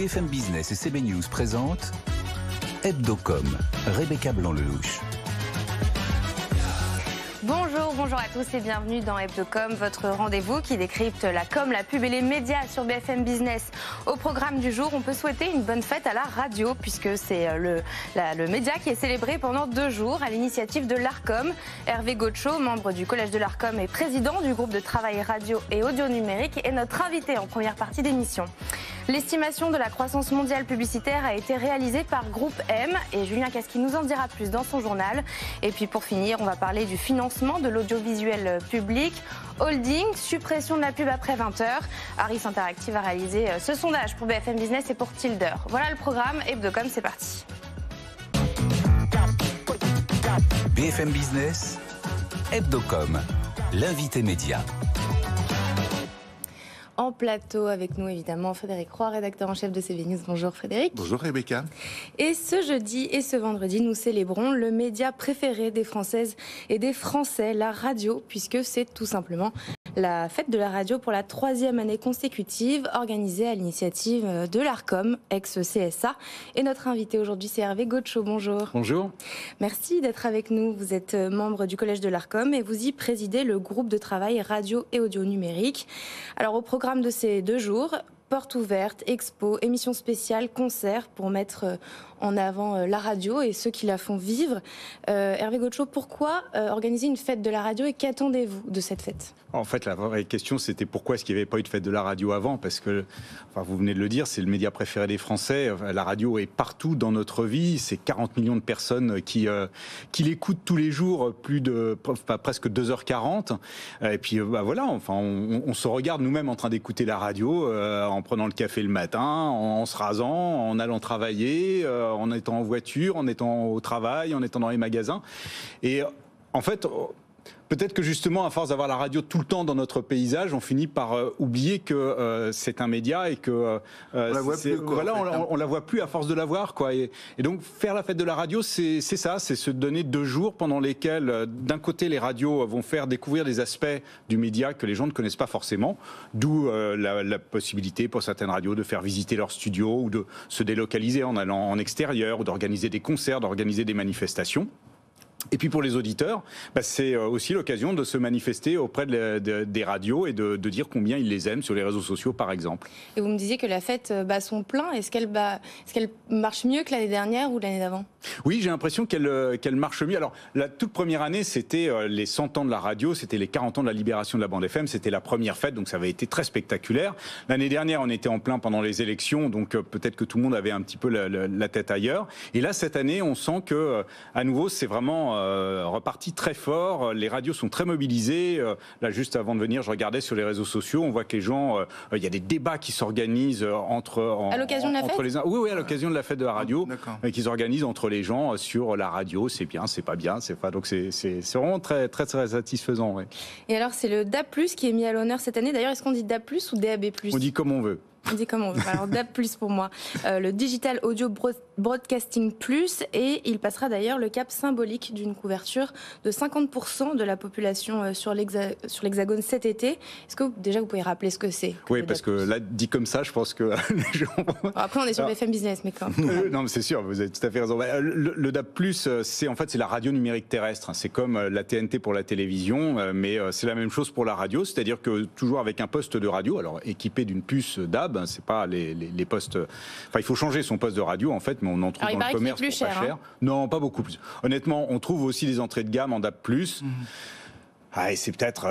BFM Business et CB News présentent Hebdocom, Rebecca Blanc-Lelouch. Bonjour à tous et bienvenue dans Hebdocom, votre rendez-vous qui décrypte la com, la pub et les médias sur BFM Business. Au programme du jour, on peut souhaiter une bonne fête à la radio puisque c'est le média qui est célébré pendant 2 jours à l'initiative de l'Arcom. Hervé Gaucho, membre du collège de l'Arcom et président du groupe de travail radio et audio numérique, est notre invité en première partie d'émission. L'estimation de la croissance mondiale publicitaire a été réalisée par Groupe M et Julien Casqui nous en dira plus dans son journal. Et puis pour finir, on va parler du financement de l'audiovisuel public, holding, suppression de la pub après 20h. Harris Interactive a réalisé ce sondage pour BFM Business et pour Tilder. Voilà le programme, Hebdocom, c'est parti. BFM Business, Hebdocom, l'invité média. En plateau avec nous, évidemment, Frédéric Roy, rédacteur en chef de CB News. Bonjour Frédéric. Bonjour Rebecca. Et ce jeudi et ce vendredi, nous célébrons le média préféré des Françaises et des Français, la radio, puisque c'est tout simplement la fête de la radio pour la 3e année consécutive, organisée à l'initiative de l'Arcom, ex-CSA. Et notre invité aujourd'hui, c'est Hervé Gaucho. Bonjour. Bonjour. Merci d'être avec nous. Vous êtes membre du collège de l'Arcom et vous y présidez le groupe de travail radio et audio numérique. Alors au programme de ces 2 jours, portes ouvertes, expos, émissions spéciales, concerts pour mettre en avant la radio et ceux qui la font vivre. Hervé Gaucho, pourquoi organiser une fête de la radio et qu'attendez-vous de cette fête ? En fait, la vraie question, c'était pourquoi est-ce qu'il n'y avait pas eu de fête de la radio avant ? Parce que, enfin, vous venez de le dire, c'est le média préféré des Français. La radio est partout dans notre vie. C'est 40 millions de personnes qui l'écoutent tous les jours, presque 2h40. Et puis, voilà, enfin, on se regarde nous-mêmes en train d'écouter la radio, en prenant le café le matin, en se rasant, en allant travailler, en étant en voiture, en étant au travail, en étant dans les magasins. Et en fait, peut-être que justement, à force d'avoir la radio tout le temps dans notre paysage, on finit par oublier que c'est un média et que on la voit plus à force de la voir, quoi. Et donc faire la fête de la radio, c'est ça, c'est se donner 2 jours pendant lesquels, d'un côté, les radios vont faire découvrir des aspects du média que les gens ne connaissent pas forcément, d'où la possibilité pour certaines radios de faire visiter leur studio ou de se délocaliser en allant en extérieur ou d'organiser des concerts, d'organiser des manifestations. Et puis pour les auditeurs, c'est aussi l'occasion de se manifester auprès des radios et de dire combien ils les aiment sur les réseaux sociaux, par exemple. Et vous me disiez que la fête bat son plein. Est-ce qu'elle marche mieux que l'année dernière ou l'année d'avant ? Oui, j'ai l'impression qu'elle marche mieux. Alors, la toute première année, c'était les 100 ans de la radio, c'était les 40 ans de la libération de la bande FM, c'était la première fête, donc ça avait été très spectaculaire. L'année dernière, on était en plein pendant les élections, donc peut-être que tout le monde avait un petit peu la tête ailleurs. Et là, cette année, on sent que, à nouveau, c'est vraiment reparti très fort. Les radios sont très mobilisées. Là, juste avant de venir, je regardais sur les réseaux sociaux. On voit que les gens, il y a des débats qui s'organisent à l'occasion de la fête. Oui, à l'occasion de la fête de la radio, qui s'organisent entre les gens sur la radio. C'est bien, c'est pas bien, c'est pas. Donc c'est vraiment très très très satisfaisant. Ouais. Et alors, c'est le DAB+ qui est mis à l'honneur cette année. D'ailleurs, est-ce qu'on dit DAB+ ou DAB+? On dit comme on veut. On dit comme on veut. Alors DAB+ pour moi, le Digital Audio Broadcasting Plus, et il passera d'ailleurs le cap symbolique d'une couverture de 50% de la population sur l'Hexagone cet été. Est-ce que déjà vous pouvez rappeler ce que c'est ? Oui, parce que là, dit comme ça, je pense que les gens... Après, on est sur BFM Business, mais quand même. Non, mais c'est sûr, vous avez tout à fait raison. Le DAB+, c'est la radio numérique terrestre. C'est comme la TNT pour la télévision, mais c'est la même chose pour la radio, c'est-à-dire que toujours avec un poste de radio, alors équipé d'une puce DAB, c'est pas les postes. Enfin, il faut changer son poste de radio en fait, mais on en trouve dans le commerce pour pas cher. Non, pas beaucoup plus. Honnêtement, on trouve aussi des entrées de gamme en DAB+. Et c'est peut-être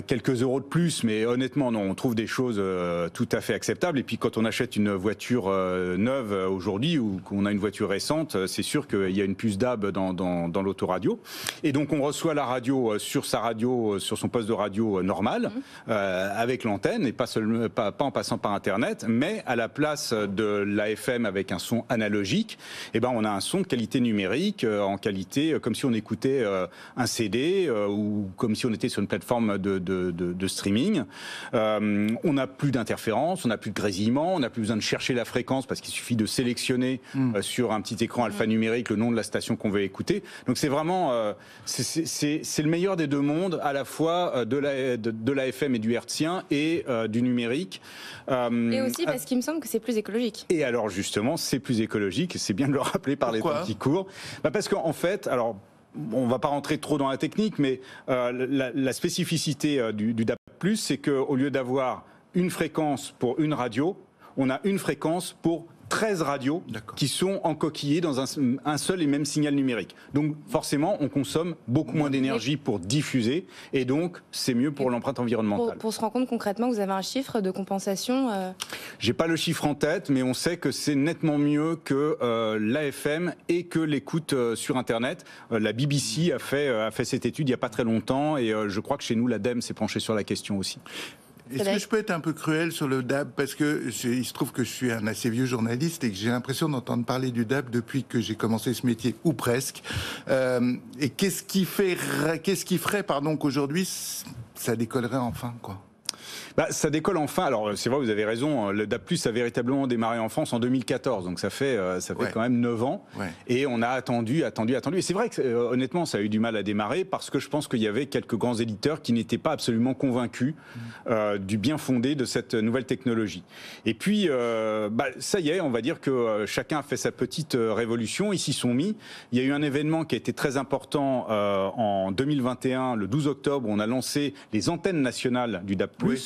quelques euros de plus, mais honnêtement, non, on trouve des choses tout à fait acceptables. Et puis quand on achète une voiture neuve aujourd'hui ou qu'on a une voiture récente, c'est sûr qu'il y a une puce DAB dans l'autoradio. Et donc on reçoit la radio sur sa radio, sur son poste de radio normal, avec l'antenne, et pas en passant par Internet, mais à la place de l'AFM avec un son analogique, on a un son de qualité numérique, en qualité comme si on écoutait un CD ou comme si on était sur une plateforme de streaming. On n'a plus d'interférences, on n'a plus de grésillement, on n'a plus besoin de chercher la fréquence parce qu'il suffit de sélectionner sur un petit écran alphanumérique le nom de la station qu'on veut écouter. Donc c'est vraiment c'est le meilleur des deux mondes, à la fois de la FM et du hertzien et du numérique. Et aussi parce qu'il me semble que c'est plus écologique. Et alors justement, c'est plus écologique, c'est bien de le rappeler par les temps qui courent. Parce qu'en fait, alors on ne va pas rentrer trop dans la technique, mais la spécificité du DAB+, c'est qu'au lieu d'avoir une fréquence pour une radio, on a une fréquence pour 13 radios qui sont encoquillées dans un seul et même signal numérique. Donc forcément, on consomme beaucoup moins d'énergie pour diffuser et donc c'est mieux pour l'empreinte environnementale. Pour se rendre compte concrètement, vous avez un chiffre de compensation J'ai pas le chiffre en tête, mais on sait que c'est nettement mieux que l'AFM et que l'écoute sur Internet. La BBC a fait cette étude il n'y a pas très longtemps et je crois que chez nous, l'ADEME s'est penché sur la question aussi. Est-ce que je peux être un peu cruel sur le DAB parce que il se trouve que je suis un assez vieux journaliste et que j'ai l'impression d'entendre parler du DAB depuis que j'ai commencé ce métier, ou presque. Et qu'est-ce qui ferait qu'aujourd'hui ça décollerait enfin, quoi? Ça décolle enfin. Alors c'est vrai, vous avez raison. Le DAB+ a véritablement démarré en France en 2014, donc ça fait quand même 9 ans. Ouais. Et on a attendu. Et c'est vrai que honnêtement, ça a eu du mal à démarrer parce que je pense qu'il y avait quelques grands éditeurs qui n'étaient pas absolument convaincus du bien fondé de cette nouvelle technologie. Et puis ça y est, on va dire que chacun a fait sa petite révolution. Ils s'y sont mis. Il y a eu un événement qui a été très important en 2021, le 12 octobre, où on a lancé les antennes nationales du DAB+. Oui.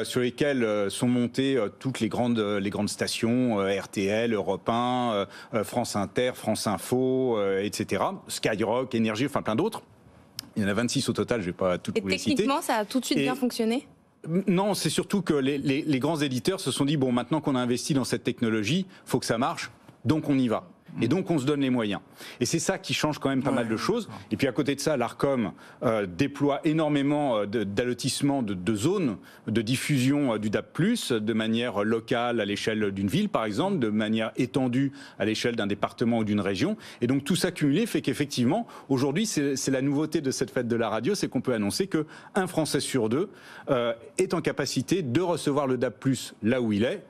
Sur lesquelles sont montées toutes les grandes stations, RTL, Europe 1, France Inter, France Info, etc. Skyrock, Énergie, enfin plein d'autres. Il y en a 26 au total, je ne vais pas toutes vous les citer. Et techniquement, ça a tout de suite bien fonctionné ? Non, c'est surtout que les grands éditeurs se sont dit, bon, maintenant qu'on a investi dans cette technologie, il faut que ça marche, donc on y va. Et donc on se donne les moyens. Et c'est ça qui change quand même pas mal de choses. Et puis à côté de ça, l'Arcom déploie énormément d'allotissements de zones de diffusion du DAB+, de manière locale à l'échelle d'une ville par exemple, de manière étendue à l'échelle d'un département ou d'une région. Et donc tout ça cumulé fait qu'effectivement, aujourd'hui, c'est la nouveauté de cette fête de la radio, c'est qu'on peut annoncer qu'un Français sur deux est en capacité de recevoir le DAB+, là où il est.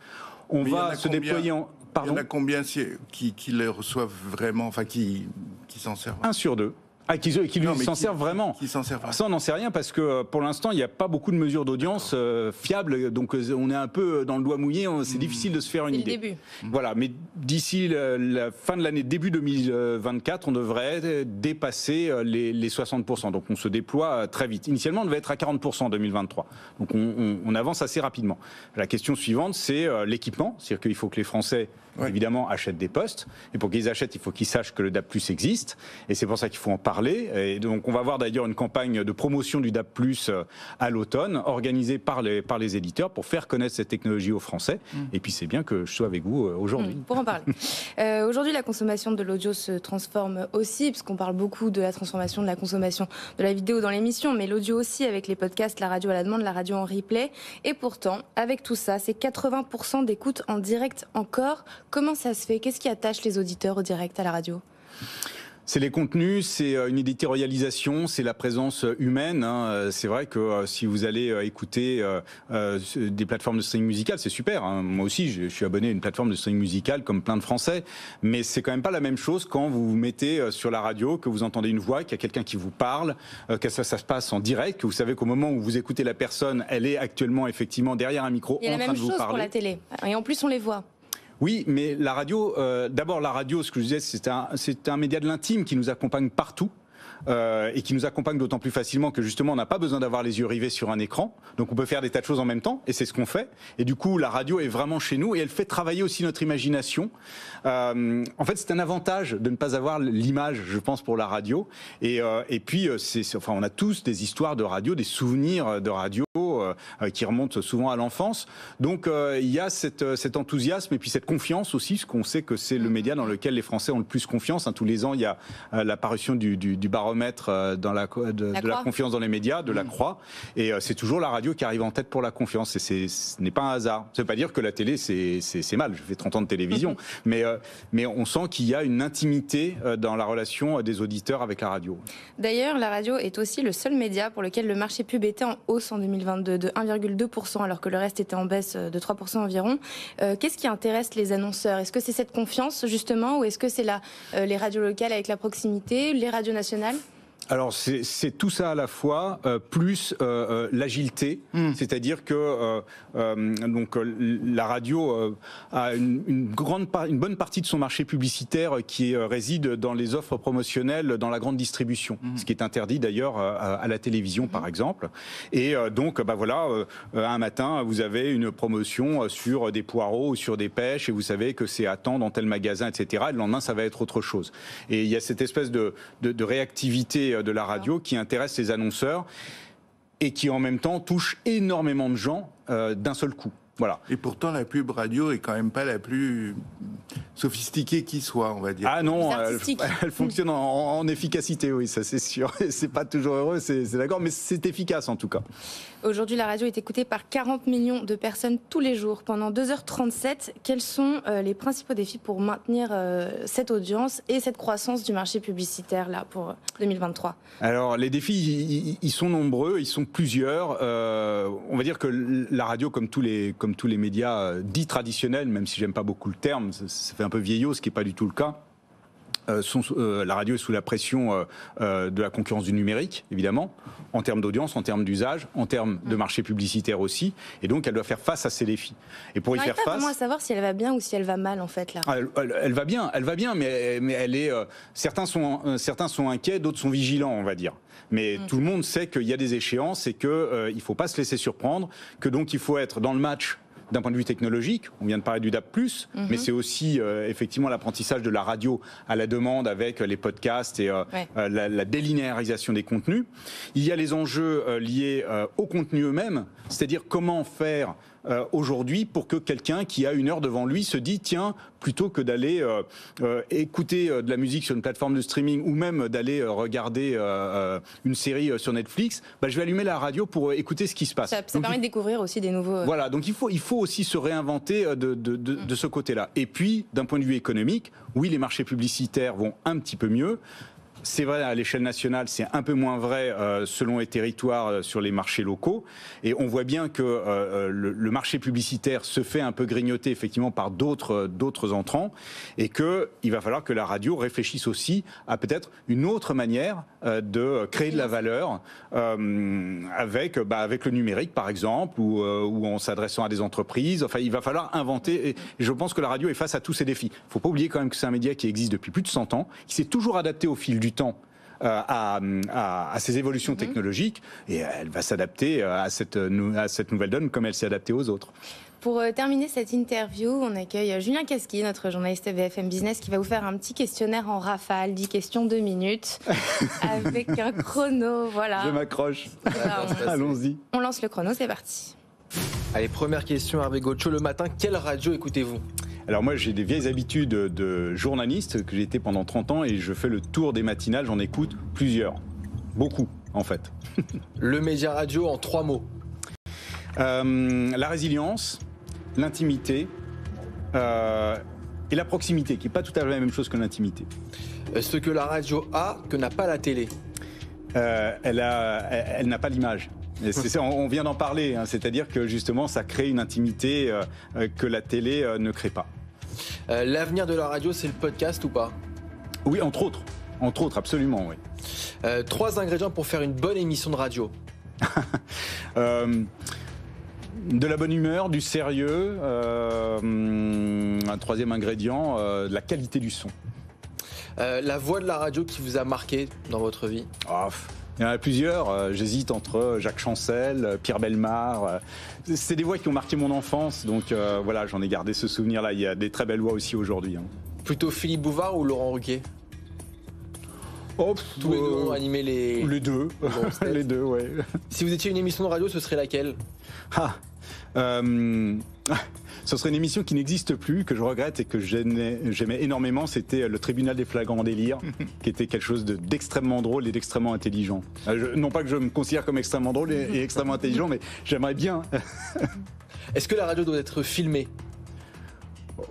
On va se déployer en... Pardon ? Il y en a combien qui les reçoivent vraiment, enfin qui s'en servent ? 1 sur 2. Qui s'en servent vraiment. Qui s'en servent. Ça, on n'en sait rien parce que pour l'instant, il n'y a pas beaucoup de mesures d'audience fiables. Donc, on est un peu dans le doigt mouillé. C'est difficile de se faire une idée. C'est le début. Voilà. Mais d'ici la fin de l'année, début 2024, on devrait dépasser les 60%. Donc, on se déploie très vite. Initialement, on devait être à 40% en 2023. Donc, on avance assez rapidement. La question suivante, c'est l'équipement. C'est-à-dire qu'il faut que les Français, évidemment, achètent des postes. Et pour qu'ils achètent, il faut qu'ils sachent que le DAB+ existe. Et c'est pour ça qu'il faut en parler. Et donc on va avoir d'ailleurs une campagne de promotion du DAB+ à l'automne, organisée par les éditeurs pour faire connaître cette technologie aux Français. Et puis c'est bien que je sois avec vous aujourd'hui. Pour en parler. Aujourd'hui, la consommation de l'audio se transforme aussi, parce qu'on parle beaucoup de la transformation de la consommation de la vidéo dans l'émission, mais l'audio aussi, avec les podcasts, la radio à la demande, la radio en replay. Et pourtant, avec tout ça, c'est 80% d'écoute en direct encore. Comment ça se fait ? Qu'est-ce qui attache les auditeurs au direct à la radio ? C'est les contenus, c'est une éditorialisation, c'est la présence humaine. C'est vrai que si vous allez écouter des plateformes de streaming musical, c'est super. Moi aussi, je suis abonné à une plateforme de streaming musical comme plein de Français. Mais c'est quand même pas la même chose quand vous vous mettez sur la radio, que vous entendez une voix, qu'il y a quelqu'un qui vous parle, que ça se passe en direct, que vous savez qu'au moment où vous écoutez la personne, elle est actuellement effectivement derrière un micro en train de vous parler. Il y a la même chose pour la télé. Et en plus, on les voit. Oui, mais la radio, d'abord la radio, ce que je disais, c'est un média de l'intime qui nous accompagne partout. Et qui nous accompagne d'autant plus facilement que justement on n'a pas besoin d'avoir les yeux rivés sur un écran, donc on peut faire des tas de choses en même temps et c'est ce qu'on fait. Et du coup la radio est vraiment chez nous et elle fait travailler aussi notre imagination. En fait c'est un avantage de ne pas avoir l'image, je pense, pour la radio. Et puis on a tous des histoires de radio, des souvenirs de radio qui remontent souvent à l'enfance. Donc il y a cet enthousiasme et puis cette confiance aussi, parce qu'on sait que c'est le média dans lequel les Français ont le plus confiance. Tous les ans il y a l'apparition du baromètre baromètre de la confiance dans les médias, de la Croix, et c'est toujours la radio qui arrive en tête pour la confiance, et ce n'est pas un hasard. Ça ne veut pas dire que la télé, c'est mal, je fais 30 ans de télévision, mais on sent qu'il y a une intimité dans la relation des auditeurs avec la radio. D'ailleurs, la radio est aussi le seul média pour lequel le marché pub était en hausse en 2022 de 1,2%, alors que le reste était en baisse de 3% environ. Qu'est-ce qui intéresse les annonceurs? Est-ce que c'est cette confiance, justement, ou est-ce que c'est les radios locales avec la proximité, les radios nationales? Alors c'est tout ça à la fois, plus l'agilité, c'est-à-dire que la radio a une bonne partie de son marché publicitaire qui réside dans les offres promotionnelles dans la grande distribution, ce qui est interdit d'ailleurs à la télévision par exemple. Et donc un matin vous avez une promotion sur des poireaux ou sur des pêches et vous savez que c'est à temps dans tel magasin, etc. Et le lendemain ça va être autre chose. Et il y a cette espèce de réactivité de la radio qui intéresse les annonceurs et qui en même temps touche énormément de gens d'un seul coup. Voilà. Et pourtant, la pub radio est quand même pas la plus sophistiquée qui soit, on va dire. Ah non, elle fonctionne en efficacité, oui, ça c'est sûr. C'est pas toujours heureux, c'est d'accord, mais c'est efficace en tout cas. Aujourd'hui, la radio est écoutée par 40 millions de personnes tous les jours, pendant 2h37. Quels sont les principaux défis pour maintenir cette audience et cette croissance du marché publicitaire là, pour 2023 ? Alors, les défis, ils sont nombreux, ils sont plusieurs. On va dire que la radio, comme tous les médias dits traditionnels, même si j'aime pas beaucoup le terme, ça fait un peu vieillot, ce qui n'est pas du tout le cas. La radio est sous la pression de la concurrence du numérique, évidemment, en termes d'audience, en termes d'usage, en termes de marché publicitaire aussi, et donc elle doit faire face à ces défis. Et pour y faire face, pas vraiment à savoir si elle va bien ou si elle va mal en fait là. Elle va bien, mais elle est. Certains sont inquiets, d'autres sont vigilants, on va dire. Mais tout le monde sait qu'il y a des échéances et qu'il ne faut pas se laisser surprendre, que donc il faut être dans le match. D'un point de vue technologique, on vient de parler du DAB+, mais c'est aussi effectivement l'apprentissage de la radio à la demande avec les podcasts et la délinéarisation des contenus. Il y a les enjeux liés aux contenus eux-mêmes, c'est-à-dire comment faire aujourd'hui pour que quelqu'un qui a une heure devant lui se dit tiens, plutôt que d'aller écouter de la musique sur une plateforme de streaming ou même d'aller regarder une série sur Netflix, je vais allumer la radio pour écouter ce qui se passe. Ça permet de découvrir aussi des nouveaux... Voilà, donc il faut aussi se réinventer de ce côté-là. Et puis, d'un point de vue économique, oui, les marchés publicitaires vont un petit peu mieux. C'est vrai à l'échelle nationale, c'est un peu moins vrai selon les territoires sur les marchés locaux. Et on voit bien que le marché publicitaire se fait un peu grignoter effectivement par d'autres entrants et qu'il va falloir que la radio réfléchisse aussi à peut-être une autre manière de créer de la valeur avec le numérique par exemple ou en s'adressant à des entreprises. Enfin, il va falloir inventer et je pense que la radio est face à tous ces défis. Il ne faut pas oublier quand même que c'est un média qui existe depuis plus de 100 ans, qui s'est toujours adapté au fil du temps à ces évolutions technologiques et elle va s'adapter à cette nouvelle donne comme elle s'est adaptée aux autres. Pour terminer cette interview, on accueille Julien Casqui, notre journaliste BFM Business, qui va vous faire un petit questionnaire en rafale, 10 questions 2 minutes, avec un chrono, voilà. Je m'accroche. Allons-y. On lance le chrono, c'est parti. Allez, première question, Hervé Gocho. Le matin, quelle radio écoutez-vous ? Alors moi j'ai des vieilles habitudes de journaliste que j'ai été pendant 30 ans et je fais le tour des matinales, j'en écoute plusieurs. Beaucoup en fait. Le média radio en 3 mots. La résilience, l'intimité et la proximité, qui n'est pas tout à fait la même chose que l'intimité. Ce que la radio a, que n'a pas la télé. Elle n'a pas l'image. On vient d'en parler, hein, c'est-à-dire que justement ça crée une intimité que la télé ne crée pas. L'avenir de la radio, c'est le podcast ou pas ? Oui, entre autres, absolument, oui. 3 ingrédients pour faire une bonne émission de radio. De la bonne humeur, du sérieux, un troisième ingrédient, de la qualité du son. La voix de la radio qui vous a marqué dans votre vie ? Il y en a plusieurs, j'hésite entre Jacques Chancel, Pierre Bellemare. C'est des voix qui ont marqué mon enfance, donc voilà, j'en ai gardé ce souvenir-là. Il y a des très belles voix aussi aujourd'hui. Hein. Plutôt Philippe Bouvard ou Laurent Ruquier ? Tous les deux ont animé les deux. Les deux, ouais. Si vous étiez une émission de radio, ce serait laquelle? Ce serait une émission qui n'existe plus, que je regrette et que j'aimais énormément. C'était le Tribunal des flagrants délires, qui était quelque chose d'extrêmement drôle et d'extrêmement intelligent. Non pas que je me considère comme extrêmement drôle et extrêmement intelligent, mais j'aimerais bien. Est-ce que la radio doit être filmée?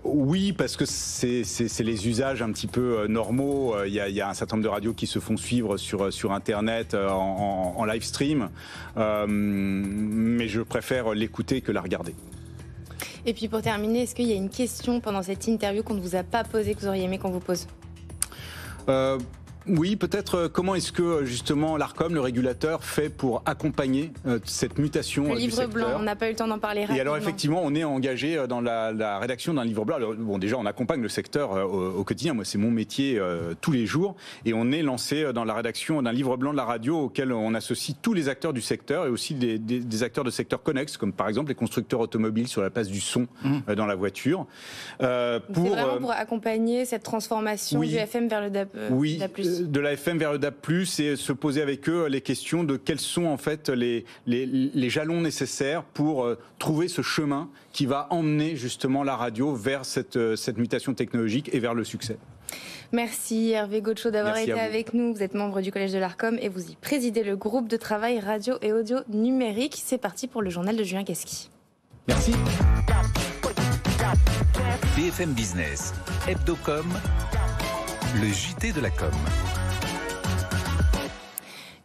Oui, parce que c'est les usages un petit peu normaux. Il y a un certain nombre de radios qui se font suivre sur Internet en live stream, mais je préfère l'écouter que la regarder. Et puis pour terminer, est-ce qu'il y a une question pendant cette interview qu'on ne vous a pas posée, que vous auriez aimé qu'on vous pose? Oui, peut-être comment est-ce que justement l'Arcom, le régulateur, fait pour accompagner cette mutation du secteur? Le livre blanc, on n'a pas eu le temps d'en parler rapidement. Et alors effectivement, on est engagé dans la rédaction d'un livre blanc. Alors, bon, déjà, on accompagne le secteur au quotidien. Moi, c'est mon métier tous les jours. Et on est lancé dans la rédaction d'un livre blanc de la radio auquel on associe tous les acteurs du secteur et aussi des acteurs de secteurs connexes, comme par exemple les constructeurs automobiles sur la place du son dans la voiture. C'est vraiment pour accompagner cette transformation du FM vers le DAB+. Oui. De la FM vers le DAB+, et se poser avec eux les questions de quels sont en fait les jalons nécessaires pour trouver ce chemin qui va emmener justement la radio vers cette mutation technologique et vers le succès. Merci Hervé Gaucho d'avoir été avec nous. Vous êtes membre du Collège de l'Arcom et vous y présidez le groupe de travail radio et audio numérique. C'est parti pour le journal de Julien Casqui. Merci. BFM Business, Hebdocom, le JT de la com.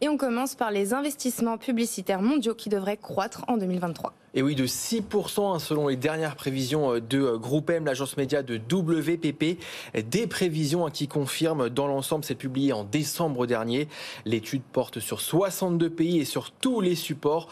Et on commence par les investissements publicitaires mondiaux qui devraient croître en 2023. Et oui, de 6% selon les dernières prévisions de Groupe M, l'agence média de WPP. Des prévisions qui confirment dans l'ensemble, c'est publié en décembre dernier. L'étude porte sur 62 pays et sur tous les supports.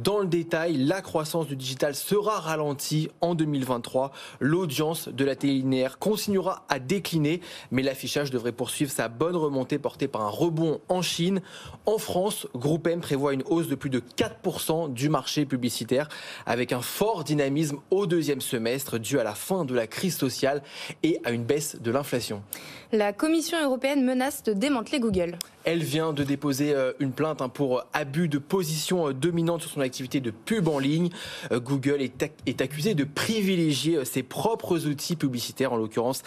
Dans le détail, la croissance du digital sera ralentie en 2023. L'audience de la télé linéaire continuera à décliner, mais l'affichage devrait poursuivre sa bonne remontée portée par un rebond en Chine. En France, Groupe M prévoit une hausse de plus de 4% du marché publicitaire, avec un fort dynamisme au deuxième semestre dû à la fin de la crise sociale et à une baisse de l'inflation. La Commission européenne menace de démanteler Google. Elle vient de déposer une plainte pour abus de position dominante sur son activité de pub en ligne. Google est accusé de privilégier ses propres outils publicitaires, en l'occurrence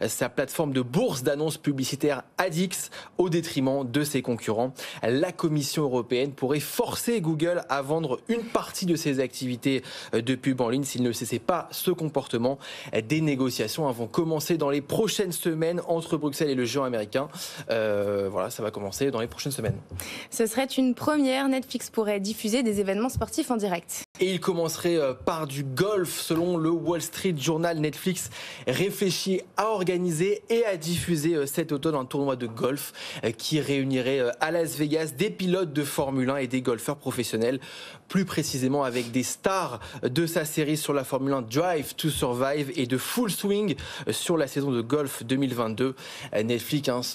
sa plateforme de bourse d'annonces publicitaires AdX, au détriment de ses concurrents. La Commission européenne pourrait forcer Google à vendre une partie de ses activités de pub en ligne s'il ne cessait pas ce comportement. Des négociations vont commencer dans les prochaines semaines entre Bruxelles et le géant américain. Voilà, ça va commencer dans les prochaines semaines. Ce serait une première. Netflix pourrait diffuser des événements sportifs en direct. Et il commencerait par du golf. Selon le Wall Street Journal, Netflix réfléchit à organiser et à diffuser cet automne un tournoi de golf qui réunirait à Las Vegas des pilotes de Formule 1 et des golfeurs professionnels. Plus précisément avec des stars de sa série sur la Formule 1 Drive to Survive et de Full Swing sur la saison de golf 2022.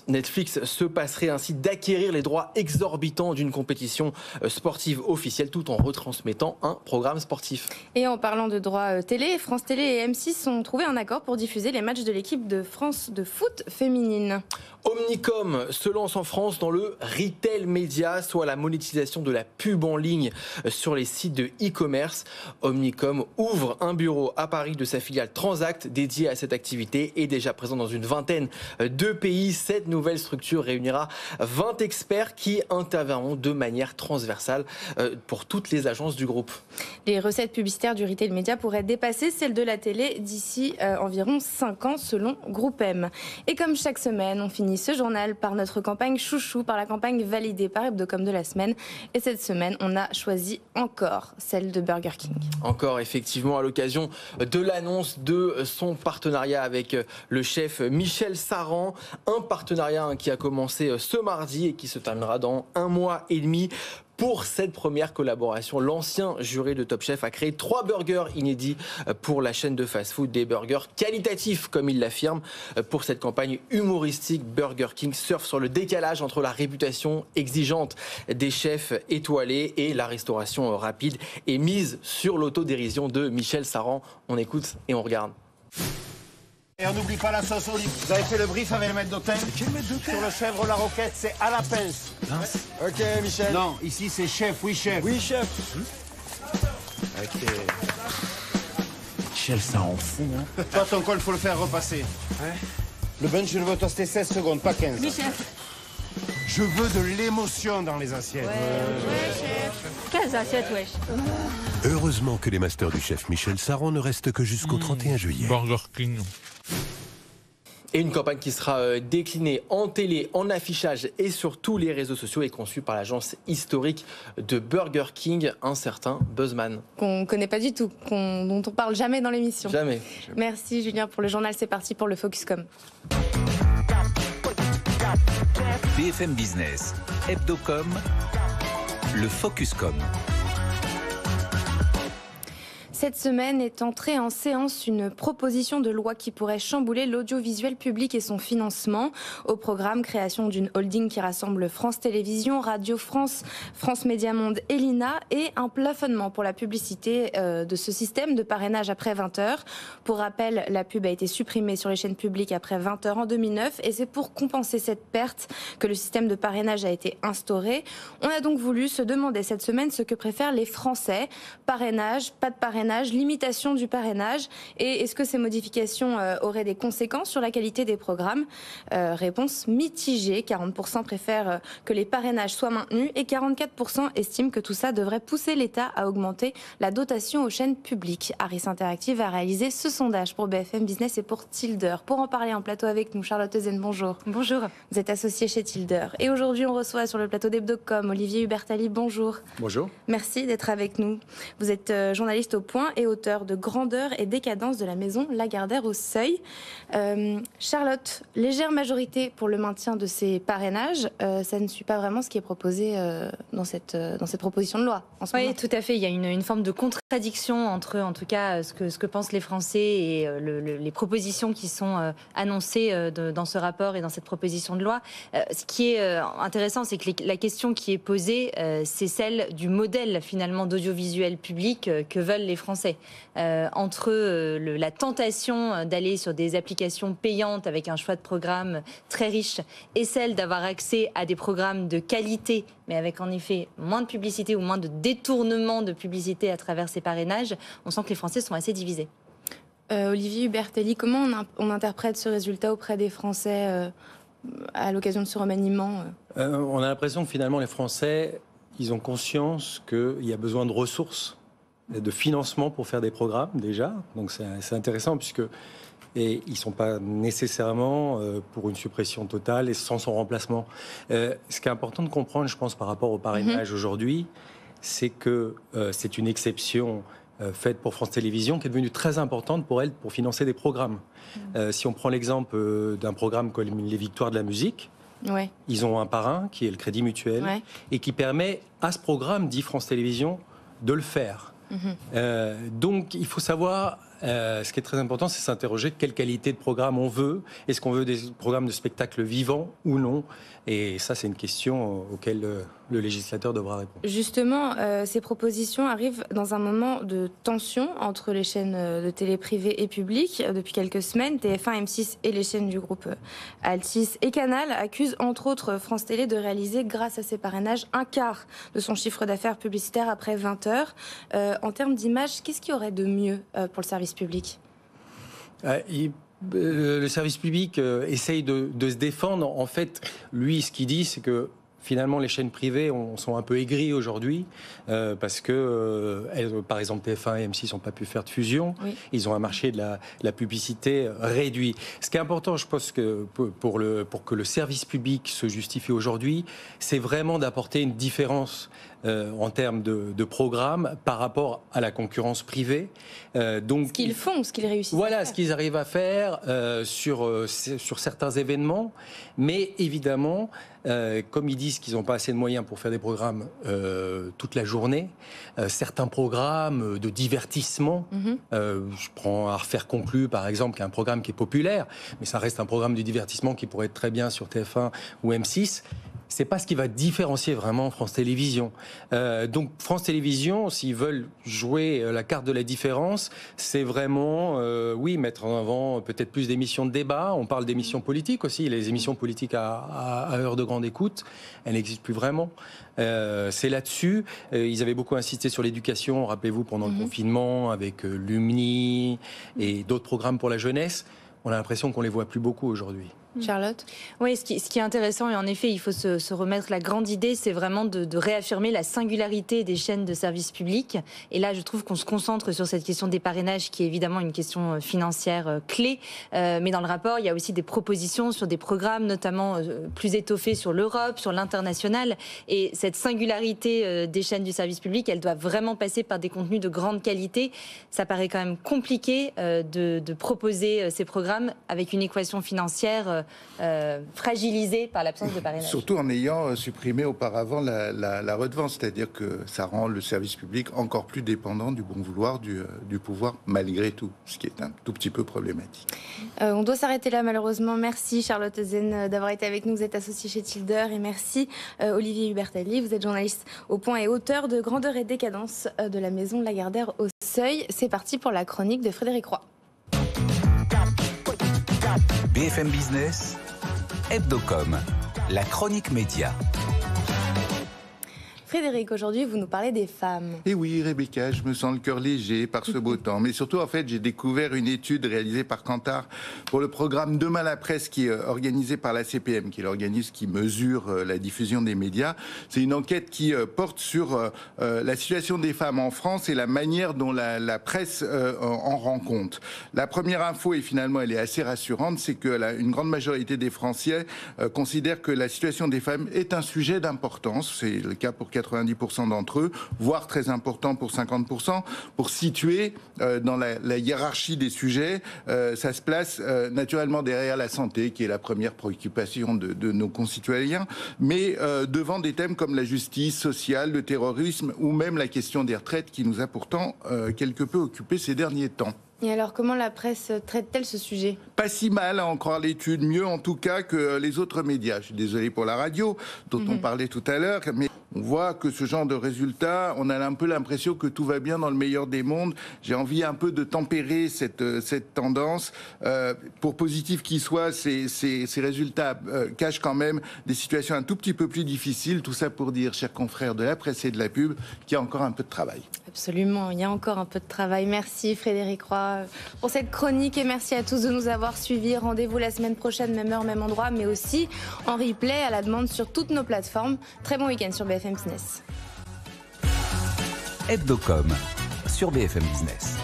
Netflix se passerait ainsi d'acquérir les droits exorbitants d'une compétition sportive officielle tout en retransmettant un programme sportif. Et en parlant de droits télé, France Télé et M6 ont trouvé un accord pour diffuser les matchs de l'équipe de France de foot féminine. Omnicom se lance en France dans le retail média, soit la monétisation de la pub en ligne sur les sites de e-commerce. Omnicom ouvre un bureau à Paris de sa filiale Transact dédié à cette activité et déjà présent dans une vingtaine de pays. Cette nouvelle structure réunira 20 experts qui interviendront de manière transversale pour toutes les agences du groupe. Les recettes publicitaires du retail média pourraient dépasser celles de la télé d'ici environ 5 ans selon Groupe M. Et comme chaque semaine, on finit ce journal par notre campagne chouchou, par la campagne validée par Hebdocom de la semaine. Et cette semaine, on a choisi encore celle de Burger King. Encore, effectivement, à l'occasion de l'annonce de son partenariat avec le chef Michel Saran. Un partenariat qui a commencé ce mardi et qui se terminera dans 1 mois et demi. Pour cette première collaboration, l'ancien juré de Top Chef a créé 3 burgers inédits pour la chaîne de fast-food, des burgers qualitatifs comme il l'affirme. Pour cette campagne humoristique, Burger King surfe sur le décalage entre la réputation exigeante des chefs étoilés et la restauration rapide et mise sur l'autodérision de Michel Saran. On écoute et on regarde. Et on n'oublie pas la sauce olive. Vous avez fait le brief avec le maître d'hôtel? Quel maître d'hôtel? Sur le chèvre, la roquette, c'est à la pince. Mince. Ok, Michel. Non, ici c'est chef, oui chef. Oui, chef. Ok. Michel, ça en fout, hein. Toi, ton col, faut le faire repasser. Ouais. Le bench, je le veux toaster 16 secondes, pas 15. Michel. Je veux de l'émotion dans les assiettes. Ouais, chef. 15 assiettes, wesh. Heureusement que les masters du chef Michel Saran ne restent que jusqu'au 31 juillet. Burger King. Et une campagne qui sera déclinée en télé, en affichage et sur tous les réseaux sociaux est conçue par l'agence historique de Burger King, un certain Buzzman. Qu'on ne connaît pas du tout, dont on parle jamais dans l'émission. Jamais. Merci Julien pour le journal, c'est parti pour le Focuscom. BFM Business, Hebdocom, le Focuscom. Cette semaine est entrée en séance une proposition de loi qui pourrait chambouler l'audiovisuel public et son financement. Au programme, création d'une holding qui rassemble France Télévisions, Radio France, France Média Monde et l'INA et un plafonnement pour la publicité de ce système de parrainage après 20h. Pour rappel, la pub a été supprimée sur les chaînes publiques après 20h en 2009 et c'est pour compenser cette perte que le système de parrainage a été instauré. On a donc voulu se demander cette semaine ce que préfèrent les Français. Parrainage, pas de parrainage, limitation du parrainage et est-ce que ces modifications auraient des conséquences sur la qualité des programmes? Réponse mitigée, 40% préfèrent que les parrainages soient maintenus et 44% estiment que tout ça devrait pousser l'État à augmenter la dotation aux chaînes publiques. Harris Interactive a réalisé ce sondage pour BFM Business et pour Tilder. Pour en parler en plateau avec nous, Charlotte Ezen, bonjour. Bonjour. Vous êtes associée chez Tilder et aujourd'hui on reçoit sur le plateau d'Hebdocom Olivier Hubertali, bonjour. Bonjour. Merci d'être avec nous. Vous êtes journaliste au Point et auteur de Grandeur et décadence de la maison Lagardère au Seuil. Charlotte, légère majorité pour le maintien de ces parrainages. Ça ne suit pas vraiment ce qui est proposé dans cette proposition de loi en ce moment. Oui, tout à fait. Il y a une forme de contradiction entre, en tout cas, ce que pensent les Français et les propositions qui sont annoncées dans ce rapport et dans cette proposition de loi. Ce qui est intéressant, c'est que la question qui est posée, c'est celle du modèle finalement d'audiovisuel public que veulent les Français. Entre la tentation d'aller sur des applications payantes avec un choix de programmes très riche et celle d'avoir accès à des programmes de qualité mais avec en effet moins de publicité ou moins de détournement de publicité à travers ces parrainages, on sent que les Français sont assez divisés. Olivier Hubertali, comment on interprète ce résultat auprès des Français à l'occasion de ce remaniement? On a l'impression que finalement les Français, ils ont conscience qu'il y a besoin de ressources, de financement pour faire des programmes déjà. Donc c'est intéressant puisque ils ne sont pas nécessairement pour une suppression totale et sans son remplacement. Ce qui est important de comprendre, je pense, par rapport au parrainage aujourd'hui, c'est que c'est une exception faite pour France Télévisions qui est devenue très importante pour elle pour financer des programmes. Si on prend l'exemple d'un programme comme les Victoires de la musique, ouais. Ils ont un parrain qui est le Crédit Mutuel et qui permet à ce programme, dit France Télévisions, de le faire. Donc il faut savoir, ce qui est très important, c'est s'interroger quelle qualité de programme on veut. Est-ce qu'on veut des programmes de spectacle vivants ou non? Et ça, c'est une question auquel le législateur devra répondre. Justement, ces propositions arrivent dans un moment de tension entre les chaînes de télé privées et publiques. Depuis quelques semaines, TF1, M6 et les chaînes du groupe Altice et Canal accusent entre autres France Télé de réaliser, grâce à ces parrainages, un quart de son chiffre d'affaires publicitaire après 20 heures. En termes d'image, qu'est-ce qu'il y aurait de mieux pour le service public? Le service public essaye de se défendre. En fait, lui, ce qu'il dit, c'est que finalement, les chaînes privées sont un peu aigries aujourd'hui parce que, par exemple, TF1 et M6 n'ont pas pu faire de fusion. Oui. Ils ont un marché de la publicité réduit. Ce qui est important, je pense, que pour que le service public se justifie aujourd'hui, c'est vraiment d'apporter une différence en termes de programme par rapport à la concurrence privée. Donc, ce qu'ils font, ce qu'ils réussissent. Voilà, ce qu'ils arrivent à faire sur certains événements. Mais évidemment, comme ils disent qu'ils n'ont pas assez de moyens pour faire des programmes toute la journée, certains programmes de divertissement, je prends à refaire conclu par exemple, qui est un programme qui est populaire, mais ça reste un programme de divertissement qui pourrait être très bien sur TF1 ou M6. c'est pas ce qui va différencier vraiment France Télévisions. Donc France Télévisions, s'ils veulent jouer la carte de la différence, c'est vraiment, oui, mettre en avant peut-être plus d'émissions de débat. On parle d'émissions politiques aussi. Les émissions politiques à heure de grande écoute, elles n'existent plus vraiment. C'est là-dessus. Ils avaient beaucoup insisté sur l'éducation, rappelez-vous, pendant le confinement, avec Lumni et d'autres programmes pour la jeunesse. On a l'impression qu'on les voit plus beaucoup aujourd'hui. Charlotte ? Oui, ce qui est intéressant, et en effet, il faut se remettre la grande idée, c'est vraiment de réaffirmer la singularité des chaînes de services publics. Et là, je trouve qu'on se concentre sur cette question des parrainages, qui est évidemment une question financière clé. Mais dans le rapport, il y a aussi des propositions sur des programmes, notamment plus étoffés sur l'Europe, sur l'international. Et cette singularité des chaînes du service public, elle doit vraiment passer par des contenus de grande qualité. Ça paraît quand même compliqué de proposer ces programmes avec une équation financière fragilisé par l'absence de parrainage. Surtout en ayant supprimé auparavant la redevance, c'est-à-dire que ça rend le service public encore plus dépendant du bon vouloir du pouvoir, malgré tout, ce qui est un tout petit peu problématique. On doit s'arrêter là, malheureusement. Merci Charlotte Ezen d'avoir été avec nous. Vous êtes associée chez Tilder. Et merci Olivier Hubertalli. Vous êtes journaliste au Point et auteur de Grandeur et décadence de la maison Lagardère au Seuil. C'est parti pour la chronique de Frédéric Roy. BFM Business, Hebdocom, la chronique média. Frédéric, aujourd'hui, vous nous parlez des femmes. Et oui, Rebecca, je me sens le cœur léger par ce beau temps. Mais surtout, en fait, j'ai découvert une étude réalisée par Kantar pour le programme Demain la presse, qui est organisé par la CPM, qui est l'organisme qui mesure la diffusion des médias. C'est une enquête qui porte sur la situation des femmes en France et la manière dont la presse en rend compte. La première info, et finalement elle est assez rassurante, c'est que une grande majorité des Français considèrent que la situation des femmes est un sujet d'importance. C'est le cas pour 90% d'entre eux, voire très important pour 50%. Pour situer dans la hiérarchie des sujets, ça se place naturellement derrière la santé, qui est la première préoccupation de nos concitoyens, mais devant des thèmes comme la justice sociale, le terrorisme ou même la question des retraites, qui nous a pourtant quelque peu occupés ces derniers temps. Et alors, comment la presse traite-t-elle ce sujet ? Pas si mal, à en croire l'étude, mieux en tout cas que les autres médias. Je suis désolé pour la radio, dont on parlait tout à l'heure, mais on voit que ce genre de résultats, on a un peu l'impression que tout va bien dans le meilleur des mondes. J'ai envie un peu de tempérer cette tendance. Pour positif qu'il soit, ces résultats cachent quand même des situations un tout petit peu plus difficiles. Tout ça pour dire, chers confrères de la presse et de la pub, qu'il y a encore un peu de travail. Absolument, il y a encore un peu de travail. Merci Frédéric Roy pour cette chronique et merci à tous de nous avoir suivis. Rendez-vous la semaine prochaine, même heure, même endroit, mais aussi en replay à la demande sur toutes nos plateformes. Très bon week-end sur BFM Business. Hebdocom sur BFM Business.